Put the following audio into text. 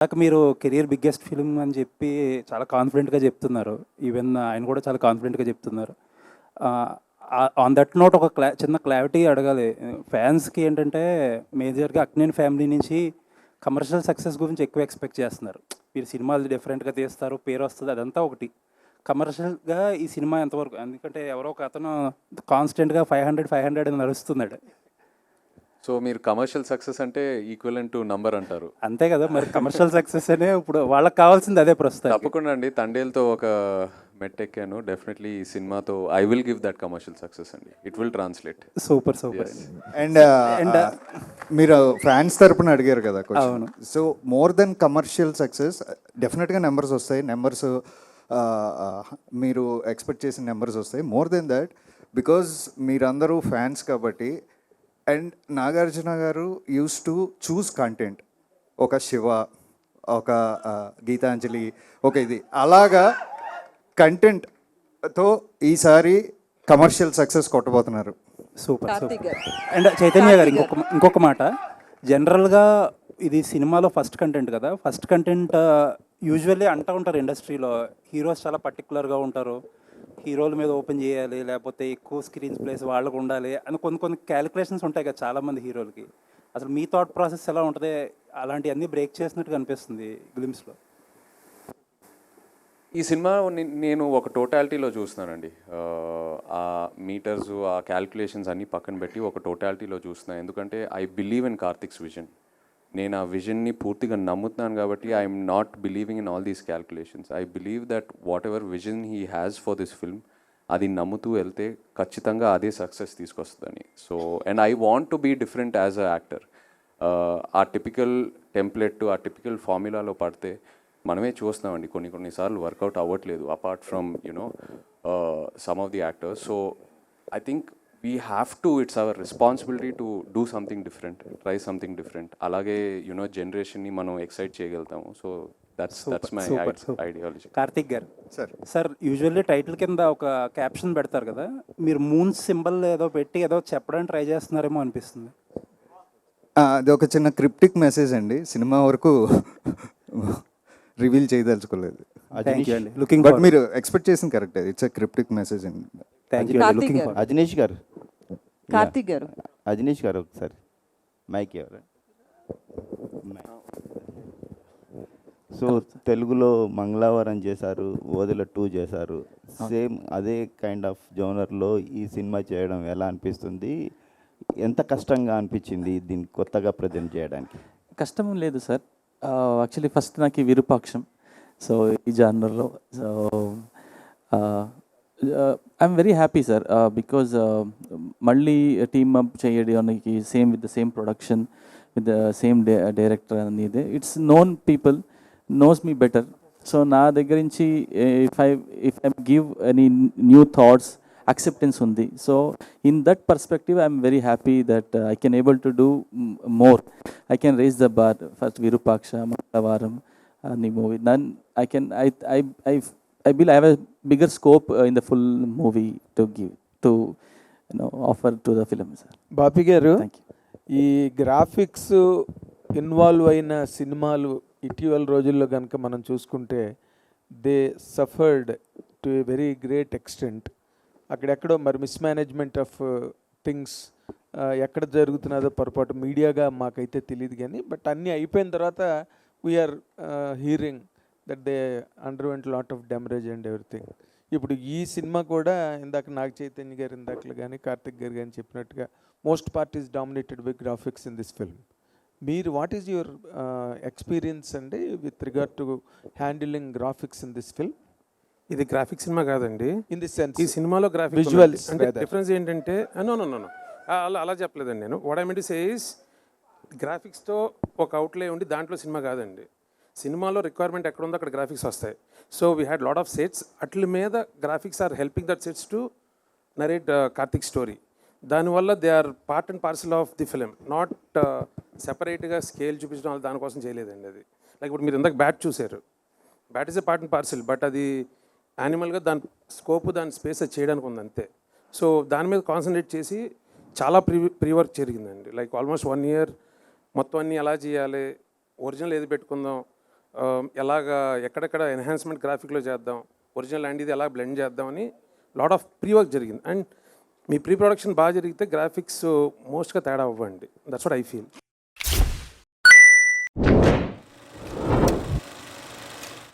నాకు మీరు career biggest film అని చెప్పి చాలా కాన్ఫిడెంట్గా చెప్తున్నారు. ఈవెన్ ఆయన కూడా చాలా కాన్ఫిడెంట్గా చెప్తున్నారు. ఆన్ దట్ నోట్ ఒక చిన్న క్లారిటీ అడగాలి. ఫ్యాన్స్కి ఏంటంటే మేజర్గా అక్కినేని ఫ్యామిలీ నుంచి కమర్షియల్ సక్సెస్ గురించి ఎక్కువ ఎక్స్పెక్ట్ చేస్తున్నారు. మీరు సినిమాలు డిఫరెంట్గా తీస్తారు, పేరు వస్తుంది, అదంతా ఒకటి. కమర్షియల్గా ఈ సినిమా ఎంతవరకు, ఎందుకంటే ఎవరో ఒక అతను కాన్స్టెంట్గా 500 అని నడుస్తున్నాడు. సో మీరు కమర్షియల్ సక్సెస్ అంటే ఈక్వలెంట్ టు నంబర్ అంటారు. అంతే కదా మరి, కమర్షియల్ సక్సెస్ అనే ఇప్పుడు వాళ్ళకి కావాల్సింది అదే ప్రస్తుతం. తప్పకుండా అండి, తండేల్తో ఒక మెట్టెక్కాను. డెఫినెట్లీ ఈ సినిమాతో I will give that commercial success అండి. It will translate. Super. And మీరు ఫ్యాన్స్ తరపున అడిగారు కదా అవును. So more than commercial success డెఫినెట్గా నెంబర్స్ వస్తాయి. నెంబర్స్ మీరు ఎక్స్పెక్ట్ చేసిన నెంబర్స్ వస్తాయి. మోర్ దెన్ దట్, బికాజ్ మీరందరూ ఫ్యాన్స్ కాబట్టి. And Nagarjuna garu use to choose content. ఒక శివ, ఒక గీతాంజలి, ఒక ఇది అలాగా కంటెంట్తో ఈసారి కమర్షియల్ సక్సెస్ కొట్టబోతున్నారు. సూపర్. అండ్ చైతన్య గారు ఇంకొక మాట, జనరల్గా ఇది సినిమాలో ఫస్ట్ కంటెంట్ కదా. ఫస్ట్ కంటెంట్ యూజువల్లీ అంటూ ఉంటారు ఇండస్ట్రీలో, హీరోస్ చాలా పర్టికులర్గా ఉంటారు, హీరోల మీద ఓపెన్ చేయాలి, లేకపోతే ఎక్కువ స్క్రీన్ ప్లేస్ వాళ్ళకు ఉండాలి అని కొన్ని క్యాలిక్యులేషన్స్ ఉంటాయి కదా చాలామంది హీరోలకి. అసలు మీ థాట్ ప్రాసెస్ ఎలా ఉంటుంది? అలాంటివన్నీ బ్రేక్ చేసినట్టు కనిపిస్తుంది గ్లిమ్స్లో. ఈ సినిమా నేను ఒక టోటాలిటీలో చూస్తున్నానండి. ఆ మీటర్స్, ఆ క్యాల్కులేషన్స్ అన్నీ పక్కన పెట్టి ఒక టోటాలిటీలో చూస్తున్నాను. ఎందుకంటే I believe in Karthik's vision. నేను ఆ విజన్ని పూర్తిగా నమ్ముతున్నాను కాబట్టి I'm not believing in all these calculations. I believe that whatever vision he has for this film, అది నమ్ముతూ వెళ్తే ఖచ్చితంగా అదే సక్సెస్ తీసుకొస్తుందని. So and I want to be different as a actor. ఆ టిపికల్ టెంప్లెట్, ఆ typical ఫార్ములాలో పడితే మనమే చూస్తున్నామండి కొన్నిసార్లు వర్కౌట్ అవ్వట్లేదు, apart from you know some of the actors. So I think we have to, it's our responsibility to do something different, try something different. అలాగే you know జనరేషన్ని మనం ఎక్సైట్ చేయగలుగుతాము. So that's my ideology. Karthik గారు సార్, యూజువల్లీ టైటిల్ కింద ఒక caption పెడతారు కదా, మీరు moon symbol ఏదో పెట్టి ఏదో చెప్పడానికి ట్రై చేస్తున్నారేమో అనిపిస్తుంది. అది ఒక చిన్న క్రిప్టిక్ మెసేజ్ అండి, సినిమా వరకు రివీల్ చేయదలుచుకోలేదు. బట్ మీరు ఎక్స్పెక్ట్ చేసింది correct, it's a cryptic message అండి. అజనీష్ గారు, కార్తిక్ గారు, అజనీష్ గారు ఒకసారి మైక్ ఎవరు. సో తెలుగులో మంగళవారం చేశారు, ఓదెల 2 చేశారు. సేమ్ అదే కైండ్ ఆఫ్ జోనర్లో ఈ సినిమా చేయడం ఎలా అనిపిస్తుంది? ఎంత కష్టంగా అనిపించింది దీన్ని కొత్తగా ప్రజెంట్ చేయడానికి? కష్టం లేదు సార్. యాక్చువల్లీ ఫస్ట్ నాకు విరూపాక్షం, సో ఈ జానర్లో. So I'm very happy sir, because మళ్ళీ టీమ్ అప్ చేయడానికి same with the same production, with the same director అనేది it's known people knows me better. So నా దగ్గర నుంచి if I give any new thoughts, acceptance ఉంది. So in that perspective I'm very happy that I can able to do more. I can raise the bar. First Virupaksha, Mangalavaaram అని movie, then I can I will have a bigger scope in the full movie to give, to offer to the film, sir. బాపి గారు, thank you. ఈ graphics involve అయిన సినిమాలు ఇటీవల రోజుల్లో కనుక మనం చూసుకుంటే they suffered to a very great extent. అక్కడెక్కడో మరి మిస్మేనేజ్మెంట్ ఆఫ్ థింగ్స్ ఎక్కడ జరుగుతున్నదో పొరపాటు మీడియాగా మాకైతే తెలియదు కానీ, బట్ అన్నీ అయిపోయిన తర్వాత we are hearing that they underwent lot of damage and everything. ఇప్పుడు ఈ సినిమా కూడా ఇందాక నాగ చైతన్య గారు ఇందాకలు కానీ కార్తిక్ గారు కానీ చెప్పినట్టుగా most part is dominated by graphics in this film. మీరు వాట్ ఈస్ యువర్ ఎక్స్పీరియన్స్ అండి with regard to handling graphics in this film? ఇది గ్రాఫిక్స్ సినిమా కాదండి, ఇన్ ది సెన్స్ ఈ సినిమాలో గ్రాఫిక్స్ విజువల్స్ అంటే డిఫరెన్స్ ఏంటంటే నో అలా చెప్పలేదండి నేను. What I mean to say is గ్రాఫిక్స్తో ఒక అవుట్లే ఉండి దాంట్లో సినిమా కాదండి. సినిమాలో రిక్వైర్మెంట్ ఎక్కడ ఉందో అక్కడ గ్రాఫిక్స్ వస్తాయి. So we had lot of sets, అట్ల మీద graphics are helping that sets to narrate Karthik story. దానివల్ల they are part and parcel of the film, not సెపరేట్గా స్కేల్ చూపించడం దానికోసం చేయలేదండి. అది లైక్ ఇప్పుడు మీరు ఇందాక బ్యాట్ చూశారు, bat is a part and parcel, but అది యానిమల్గా దాని స్కోప్, దాని స్పేస్ అది చేయడానికి ఉంది అంతే. సో దాని మీద కాన్సన్ట్రేట్ చేసి చాలా ప్రీ వర్క్ జరిగిందండి. లైక్ ఆల్మోస్ట్ 1 year మొత్తం అన్నీ ఎలా చేయాలి, ఒరిజినల్ ఏది పెట్టుకుందాం, ఎలాగా ఎక్కడెక్కడ ఎన్హాన్స్మెంట్ గ్రాఫిక్లో చేద్దాం, ఒరిజినల్ అండ్ ఇది ఎలా బ్లెండ్ చేద్దామని లాట్ ఆఫ్ ప్రీ వర్క్ జరిగింది. అండ్ మీ ప్రీ ప్రొడక్షన్ బాగా జరిగితే గ్రాఫిక్స్ మోస్ట్గా తేడా అవ్వండి. That's what I feel.